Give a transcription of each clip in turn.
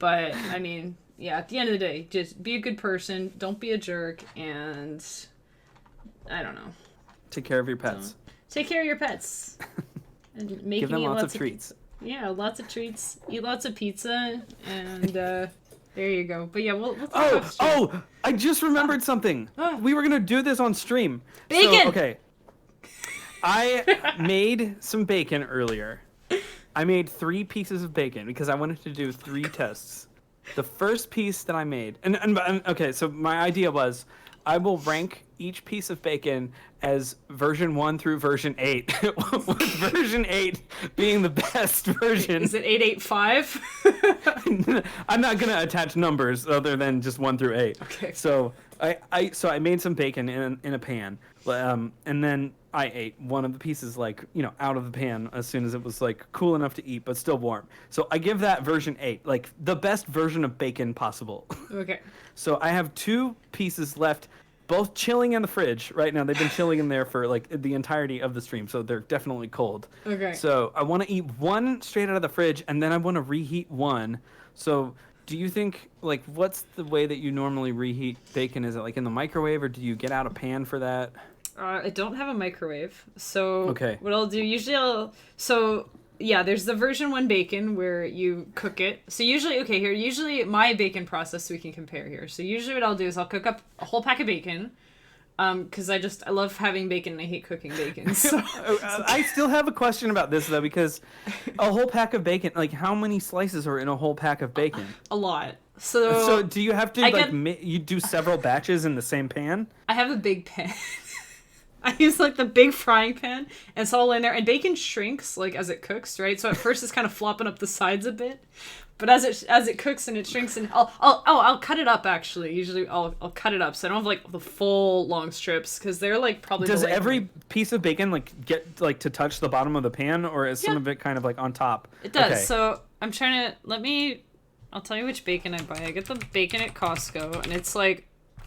But I mean, yeah, at the end of the day, just be a good person, don't be a jerk, and I don't know. Take care of your pets. Take care of your pets. And give them lots of treats. Yeah, lots of treats. Eat lots of pizza, and there you go. But yeah, we'll I just remembered something. We were gonna do this on stream. Bacon. So, okay. I made some bacon earlier. I made 3 pieces of bacon because I wanted to do 3 tests. The first piece that I made, and okay, so my idea was I will rank each piece of bacon as version 1 through version 8, with version 8 being the best version. Is it 885? I'm not gonna attach numbers other than just 1 through 8. Okay. So I made some bacon in a pan, and then I ate one of the pieces out of the pan as soon as it was cool enough to eat but still warm. So I give that version 8, the best version of bacon possible. Okay. So I have 2 pieces left, both chilling in the fridge right now. They've been chilling in there for the entirety of the stream, so they're definitely cold. Okay. So I want to eat one straight out of the fridge, and then I want to reheat one. So do you think, what's the way that you normally reheat bacon? Is it in the microwave, or do you get out a pan for that? I don't have a microwave, so okay. What I'll do, there's the version 1 bacon where you cook it. So usually my bacon process, so we can compare here. So usually what I'll do is I'll cook up a whole pack of bacon, because I love having bacon and I hate cooking bacon. So I still have a question about this though, because a whole pack of bacon, how many slices are in a whole pack of bacon? A lot. So do you have to you do several batches in the same pan? I have a big pan. I use the big frying pan, and it's all in there. And bacon shrinks as it cooks, right? So at first it's kind of flopping up the sides a bit, but as it cooks and it shrinks, and I'll cut it up actually. Usually I'll cut it up so I don't have the full long strips, because they're probably. Does every piece of bacon get to touch the bottom of the pan, or is some of it kind of on top? It does. Okay. So I'm trying to I'll tell you which bacon I buy. I get the bacon at Costco, and it's I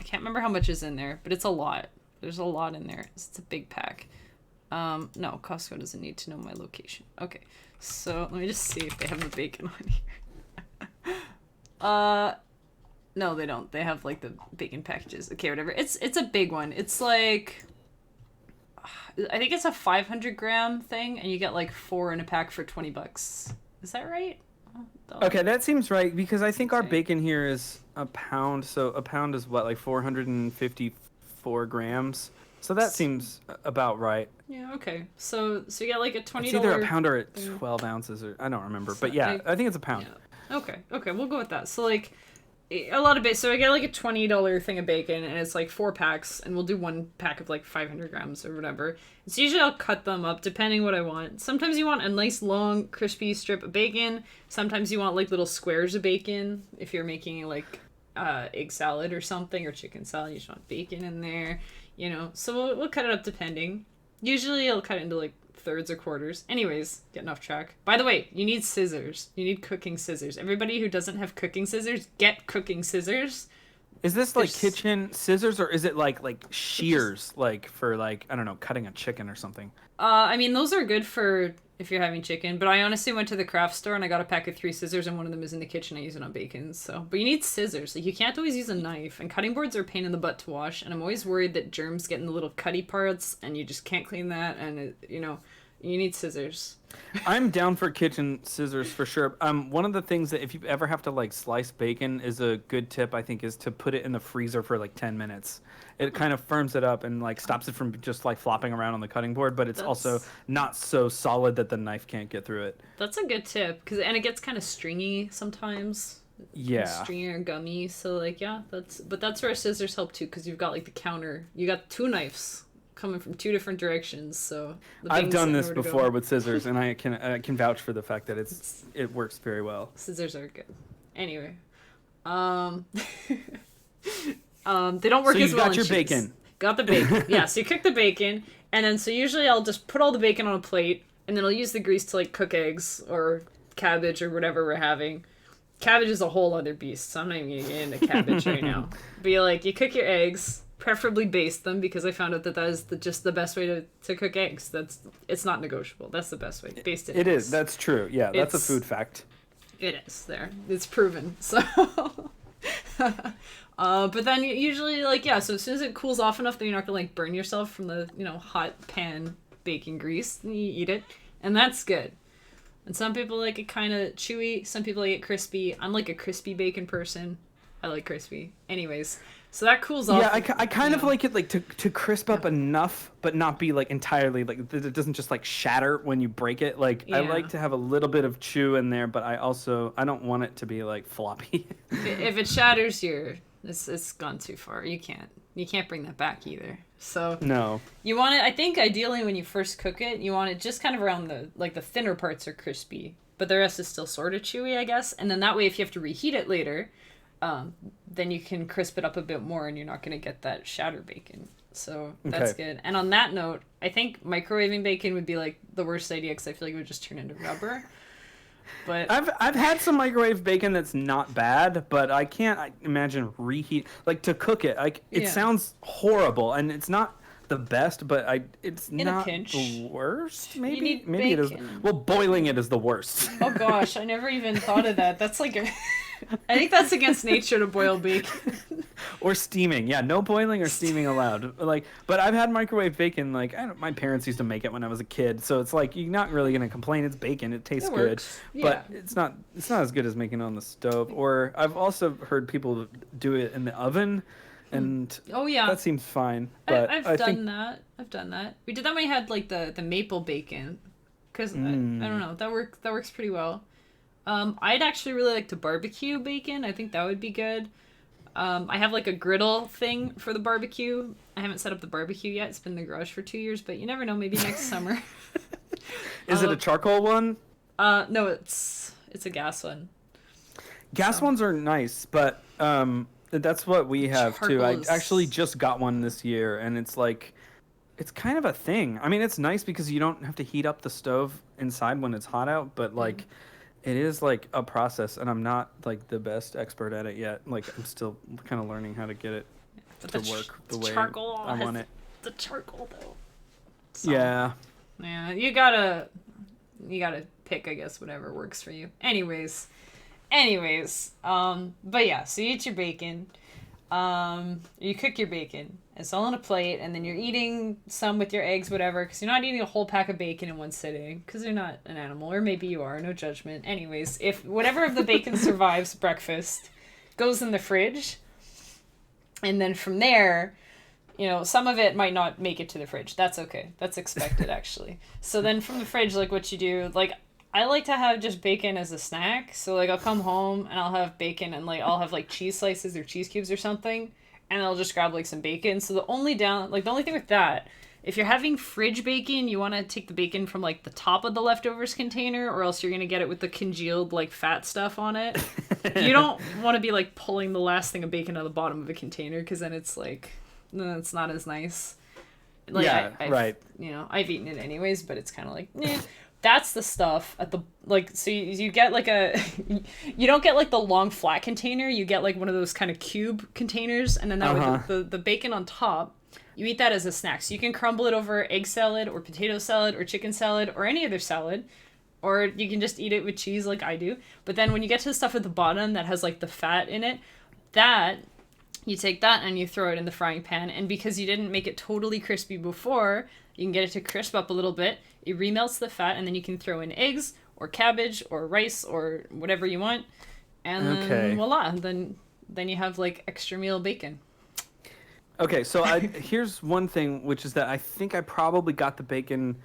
can't remember how much is in there, but it's a lot. There's a lot in there. It's a big pack. No, Costco doesn't need to know my location. Okay, so let me just see if they have the bacon on here. No, they don't. They have the bacon packages. Okay, whatever. It's a big one. It's I think it's a 500-gram thing, and you get 4 in a pack for $20. Is that right? Okay, that seems right, because I think our bacon here is a pound. So a pound is what, 454 grams. So that seems about right. Yeah, okay. So you get a $20. It's either a pound or 12 ounces, or I don't remember. But yeah, I think it's a pound. Yeah. Okay, we'll go with that. So a lot of bacon. So I get a $20 thing of bacon, and it's 4 packs, and we'll do 1 pack of 500 grams or whatever. So usually I'll cut them up depending what I want. Sometimes you want a nice long crispy strip of bacon. Sometimes you want little squares of bacon. If you're making egg salad or something, or chicken salad, you just want bacon in there. So we'll cut it up depending. Usually I'll cut it into thirds or quarters. Anyways, getting off track. By the way, you need scissors. You need cooking scissors. Everybody who doesn't have cooking scissors, get cooking scissors. Is this kitchen scissors, or is it shears, for I don't know, cutting a chicken or something? I mean, those are good for if you're having chicken, but I honestly went to the craft store and I got a pack of 3 scissors, and one of them is in the kitchen. I use it on bacon. But you need scissors. You can't always use a knife, and cutting boards are a pain in the butt to wash, and I'm always worried that germs get in the little cutty parts, and you just can't clean that, and you need scissors. I'm down for kitchen scissors for sure. One of the things that if you ever have to slice bacon is a good tip, I think, is to put it in the freezer for 10 minutes. It kind of firms it up and stops it from just flopping around on the cutting board, but it's also not so solid that the knife can't get through it. That's a good tip, and it gets kind of stringy sometimes. Yeah. Stringy or gummy, so that's where scissors help too, because you've got the counter. You got 2 knives coming from 2 different directions, so I've done this before with scissors, and I can vouch for the fact that it works very well. Scissors are good. Anyway, they don't work as well. So you got your bacon. Got the bacon. Yeah, so you cook the bacon, and then so usually I'll just put all the bacon on a plate, and then I'll use the grease to cook eggs or cabbage or whatever we're having. Cabbage is a whole other beast, so I'm not even gonna get into cabbage right now. But you cook your eggs. Preferably baste them, because I found out that is just the best way to cook eggs. It's not negotiable. That's the best way. Baste it. It is. That's true. Yeah, that's a food fact. It is there. It's proven. So, but then usually, like, yeah. So as soon as it cools off enough that you're not gonna like burn yourself from the hot pan bacon grease, you eat it, and that's good. And some people like it kind of chewy. Some people like it crispy. I'm like a crispy bacon person. I like crispy. Anyways, so that cools off. Yeah, I kind of like it like to crisp up enough, but not be like entirely like it doesn't just like shatter when you break it. Like I like to have a little bit of chew in there, but I don't want it to be like floppy. If it shatters, it's gone too far. You can't bring that back either. So no, you want it. I think ideally when you first cook it, you want it just kind of around the thinner parts are crispy, but the rest is still sort of chewy, I guess. And then that way, if you have to reheat it later, then you can crisp it up a bit more, and you're not going to get that shatter bacon. So that's good. And on that note, I think microwaving bacon would be like the worst idea because I feel like it would just turn into rubber. But I've had some microwave bacon that's not bad, but I can't imagine reheat like to cook it. Like it sounds horrible, and it's not the best, but it's in not a pinch. The worst. Maybe bacon. It is. Well, boiling it is the worst. Oh gosh, I never even thought of that. That's like I think that's against nature to boil bacon. Or steaming. Yeah, no boiling or steaming allowed. Like, but I've had microwave bacon. Like, my parents used to make it when I was a kid, so it's like you're not really gonna complain. It's bacon. It tastes good, but it's not as good as making it on the stove. Or I've also heard people do it in the oven, and that seems fine. But I've done that. We did that when we had like the maple bacon, because I don't know, that works pretty well. I'd actually really like to barbecue bacon. I think that would be good. I have like a griddle thing for the barbecue. I haven't set up the barbecue yet. It's been in the garage for 2 years, but you never know. Maybe next summer. Is it a charcoal one? No, it's a gas one. Gas ones are nice, but that's what we have too. I actually just got one this year, and it's like it's kind of a thing. I mean, it's nice because you don't have to heat up the stove inside when it's hot out, but like. It is like a process, and I'm not like the best expert at it yet. Like I'm still kind of learning how to get it to work the way I want it. The charcoal though. So, yeah. You gotta pick, I guess, whatever works for you. Anyways, but yeah, so you eat your bacon. You cook your bacon. It's all on a plate, and then you're eating some with your eggs, whatever, because you're not eating a whole pack of bacon in one sitting, because you're not an animal, or maybe you are, no judgment. Anyways, if whatever of the bacon survives breakfast goes in the fridge, and then from there, some of it might not make it to the fridge. That's okay. That's expected, actually. So then from the fridge, like, what you do, like, I like to have just bacon as a snack. So, like, I'll come home, and I'll have bacon, and, like, I'll have, like, cheese slices or cheese cubes or something, and I'll just grab, like, some bacon. So the only thing with that, if you're having fridge bacon, you want to take the bacon from, like, the top of the leftovers container, or else you're going to get it with the congealed, like, fat stuff on it. You don't want to be, like, pulling the last thing of bacon out of the bottom of a container, because then it's, like, it's not as nice. Like, right. I've eaten it anyways, but it's kind of like, That's the stuff at the, like, so you get, like, you don't get, like, the long flat container, you get, like, one of those kind of cube containers, and then that with the bacon on top, you eat that as a snack. So you can crumble it over egg salad, or potato salad, or chicken salad, or any other salad, or you can just eat it with cheese like I do. But then when you get to the stuff at the bottom that has, like, the fat in it, you take that and you throw it in the frying pan, and because you didn't make it totally crispy before, you can get it to crisp up a little bit. It remelts the fat, and then you can throw in eggs or cabbage or rice or whatever you want, and then voila, then you have like extra meal bacon. Okay, so here's one thing, which is that I think I probably got the bacon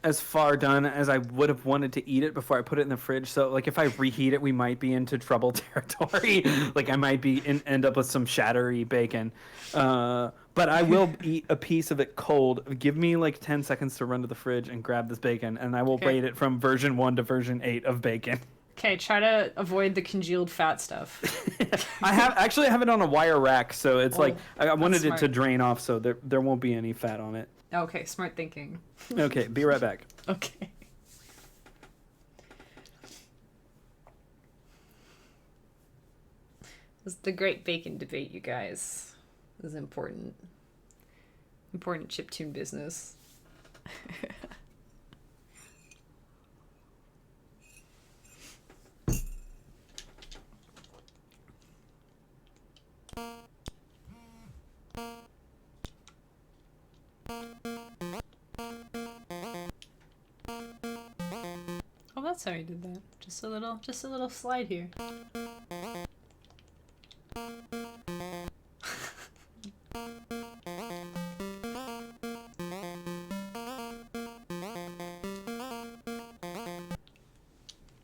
as far done as I would have wanted to eat it before I put it in the fridge. So, like, if I reheat it, we might be into trouble territory. Like, I might end up with some shattery bacon. But I will eat a piece of it cold. Give me, like, 10 seconds to run to the fridge and grab this bacon, and I will rate it from version 1 to version 8 of bacon. Okay, try to avoid the congealed fat stuff. I have it on a wire rack, so it's like I wanted it to drain off, so there won't be any fat on it. Okay, smart thinking. Okay, be right back. Okay. This is the great bacon debate, you guys. This is important. Important chiptune business. that's how I did that. Just a little slide here.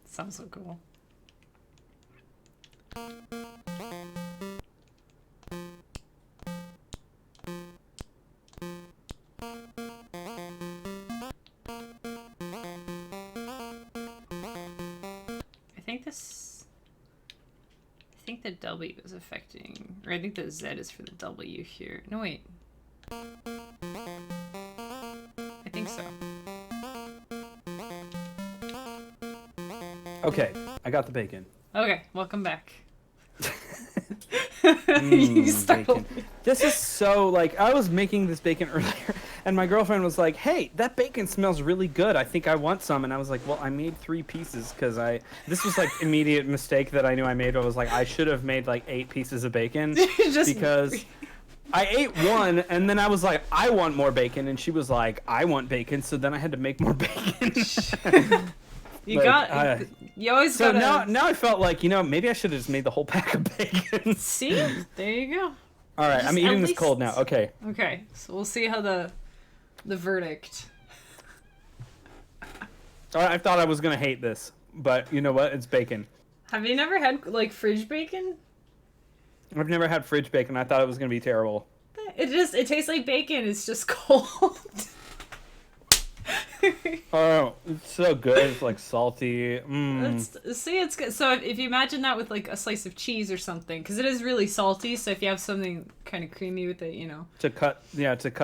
Sounds so cool. I think the W is affecting, or I think the Z is for the W here. No, wait. I think so. Okay, I got the bacon. Okay, welcome back. You Bacon. This is so, like, I was making this bacon earlier, and my girlfriend was like, hey, that bacon smells really good. I think I want some. And I was like, well, I made 3 pieces because this was, like, immediate mistake that I knew I made. I was like, I should have made, like, 8 pieces of bacon because I ate one, and then I was like, I want more bacon. And she was like, I want bacon. So then I had to make more bacon. You always so gotta... now I felt like, maybe I should have just made the whole pack of bacon. See? There you go. All right, I'm eating this cold now. Okay. Okay, so we'll see how the verdict. All right, I thought I was going to hate this, but you know what? It's bacon. Have you never had, like, fridge bacon? I've never had fridge bacon. I thought it was going to be terrible. It tastes like bacon. It's just cold. Oh, it's so good. It's like salty. It's good. So if you imagine that with like a slice of cheese or something, because it is really salty. So if you have something kind of creamy with it, to cut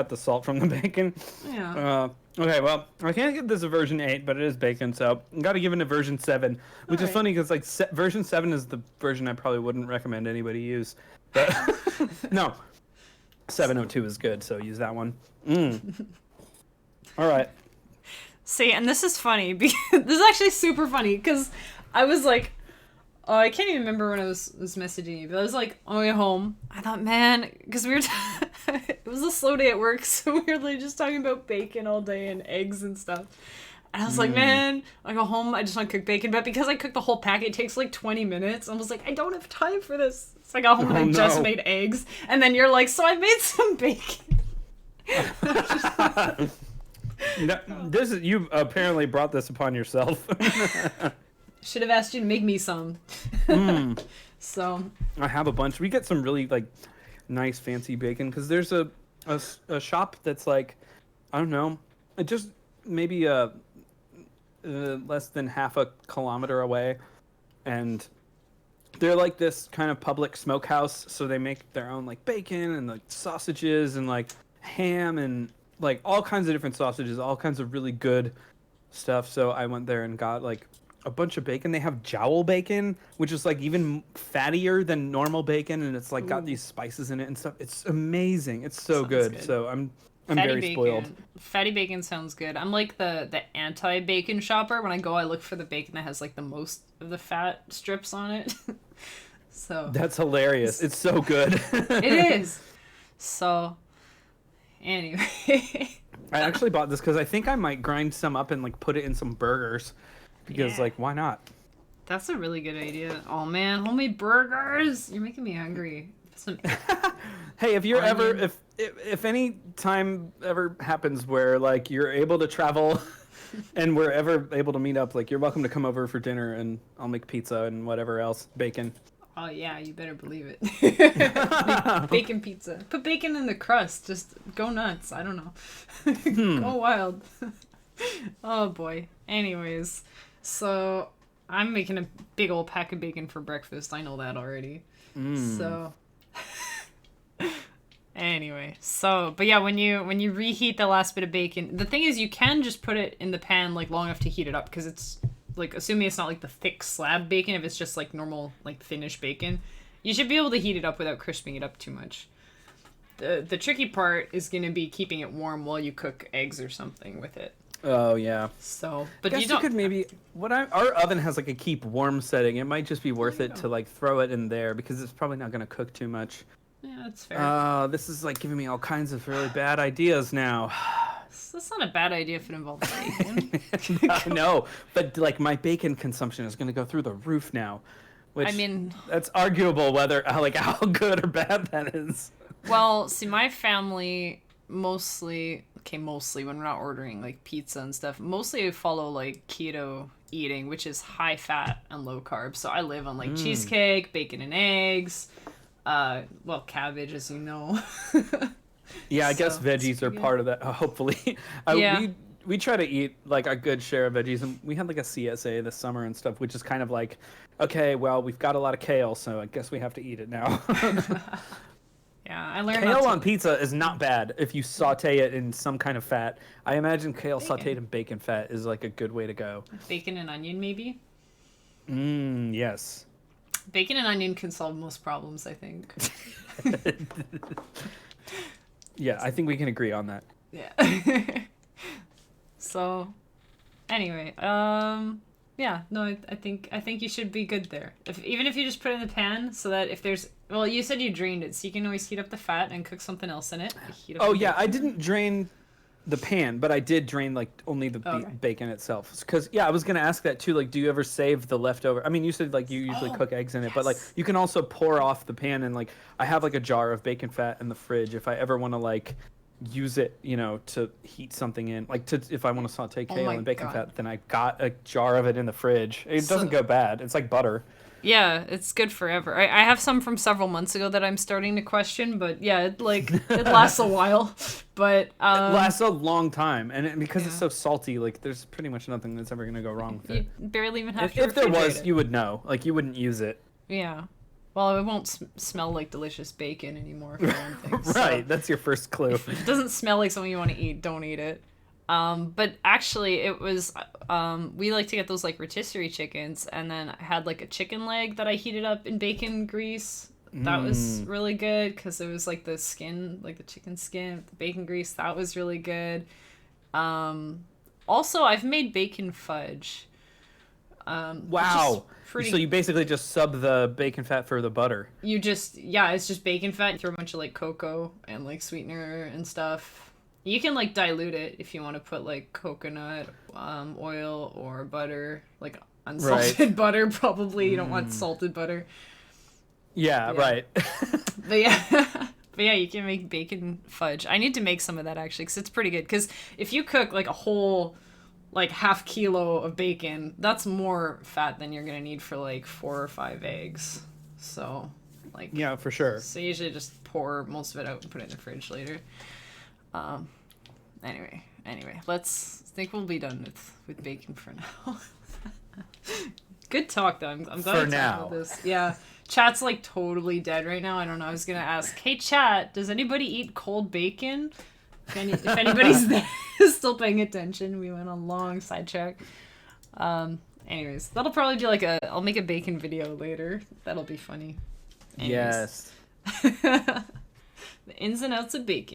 the salt from the bacon. Yeah. Okay, well, I can't give this a version 8, but it is bacon, so I got to give it a version 7, which is funny because like version 7 is the version I probably wouldn't recommend anybody use. But no, 702 is good, so use that one. All right. See, and this is funny because this is actually super funny because I was like, oh, I can't even remember when I was messaging you, but I was like on my way home. I thought, man, because we were it was a slow day at work, so we were like just talking about bacon all day and eggs and stuff. And I was like, man, I go home, I just want to cook bacon, but because I cooked the whole packet, it takes like 20 minutes. I was like, I don't have time for this. So I got home and I just made eggs, and then you're like, so I made some bacon. No, you apparently brought this upon yourself. Should have asked you to make me some. So I have a bunch. We get some really like nice fancy bacon because there's a shop that's like, I don't know, just maybe less than half a kilometer away, and they're like this kind of public smokehouse. So they make their own like bacon and like sausages and like ham and like all kinds of different sausages, all kinds of really good stuff. So I went there and got like a bunch of bacon. They have jowl bacon, which is like even fattier than normal bacon, and it's like got these spices in it and stuff. It's amazing. It's so good. So I'm very spoiled. Fatty bacon sounds good. I'm like the anti-bacon shopper. When I go, I look for the bacon that has like the most of the fat strips on it. So that's hilarious. It's so good. It is. So anyway, I actually bought this because I think I might grind some up and like put it in some burgers because like why not? That's a really good idea. Oh man, homemade burgers! You're making me hungry. Hey, if you're ever if any time ever happens where like you're able to travel and we're ever able to meet up, like you're welcome to come over for dinner and I'll make pizza and whatever else, bacon. Oh yeah, you better believe it. Bacon pizza. Put bacon in the crust. Just go nuts. I don't know. Go wild. Oh boy. Anyways, so I'm making a big old pack of bacon for breakfast. I know that already. So anyway, but yeah, when you reheat the last bit of bacon, the thing is you can just put it in the pan like long enough to heat it up because it's like, assuming it's not like the thick slab bacon, if it's just like normal like thinnish bacon, you should be able to heat it up without crisping it up too much. The tricky part is going to be keeping it warm while you cook eggs or something with it. Oh yeah. So, but I guess you could maybe our oven has like a keep warm setting. It might just be worth it to like throw it in there because it's probably not going to cook too much. Yeah, that's fair. This is like giving me all kinds of really bad ideas now. That's not a bad idea if it involves bacon. No, but like my bacon consumption is going to go through the roof now. Which, I mean, that's arguable whether like how good or bad that is. well, see, my family mostly when we're not ordering like pizza and stuff, mostly follow like keto eating, which is high fat and low carb. So I live on like cheesecake, bacon and eggs, well, cabbage, as you know. Yeah, I guess veggies are part of that. Hopefully, Yeah. We try to eat like a good share of veggies, and we had like a CSA this summer and stuff, which is kind of like, okay, well, we've got a lot of kale, so I guess we have to eat it now. Yeah, I learned Kale not to... on pizza is not bad if you saute it in some kind of fat. I imagine kale sauteed in bacon fat is like a good way to go. Bacon and onion, maybe? Yes. Bacon and onion can solve most problems, I think. Yeah, I think we can agree on that. Yeah. So, anyway, yeah, no, I think you should be good there. Even if you just put it in the pan, so that if there's, well, you said you drained it, so you can always heat up the fat and cook something else in it. Oh yeah, I didn't drain the pan, but I did drain like only the bacon itself. Because I was gonna ask that too. Like, do you ever save the leftover? I mean, you said like you usually cook eggs in it, but like you can also pour off the pan, and like I have like a jar of bacon fat in the fridge if I ever want to like use it, to heat something in, like if I want to saute kale and bacon fat, then I got a jar of it in the fridge. It doesn't go bad. It's like butter. Yeah, it's good forever. I have some from several months ago that I'm starting to question, but yeah, it lasts a while. But it lasts a long time, and because it's so salty, like there's pretty much nothing that's ever gonna go wrong with it. You barely even have to. If there was, you would know. Like you wouldn't use it. Yeah. Well, it won't smell like delicious bacon anymore. For one thing, Right, so that's your first clue. if it doesn't smell like something you want to eat, don't eat it. But actually, it was we like to get those like rotisserie chickens, and then I had like a chicken leg that I heated up in bacon grease. That was really good because it was like the skin, like the chicken skin, the bacon grease. That was really good. Also, I've made bacon fudge. Wow. So you basically just sub the bacon fat for the butter. It's just bacon fat. You throw a bunch of like cocoa and like sweetener and stuff. You can like dilute it if you want to put like coconut oil or butter, like unsalted butter. Probably you don't want salted butter. Yeah. Right. But yeah, you can make bacon fudge. I need to make some of that actually because it's pretty good. Because if you cook like a whole like half kilo of bacon, that's more fat than you're gonna need for like 4 or 5 eggs. So like, yeah, for sure. So you usually just pour most of it out and put it in the fridge later. Anyway, I think we'll be done with bacon for now. Good talk though. I'm glad for to talk now. about this. Yeah, chat's like totally dead right now. I don't know. I was gonna ask, hey chat, does anybody eat cold bacon? If anybody's there still paying attention, we went on a long sidetrack. Anyways, that'll probably be like I'll make a bacon video later. That'll be funny. Anyways. Yes. The ins and outs of bacon.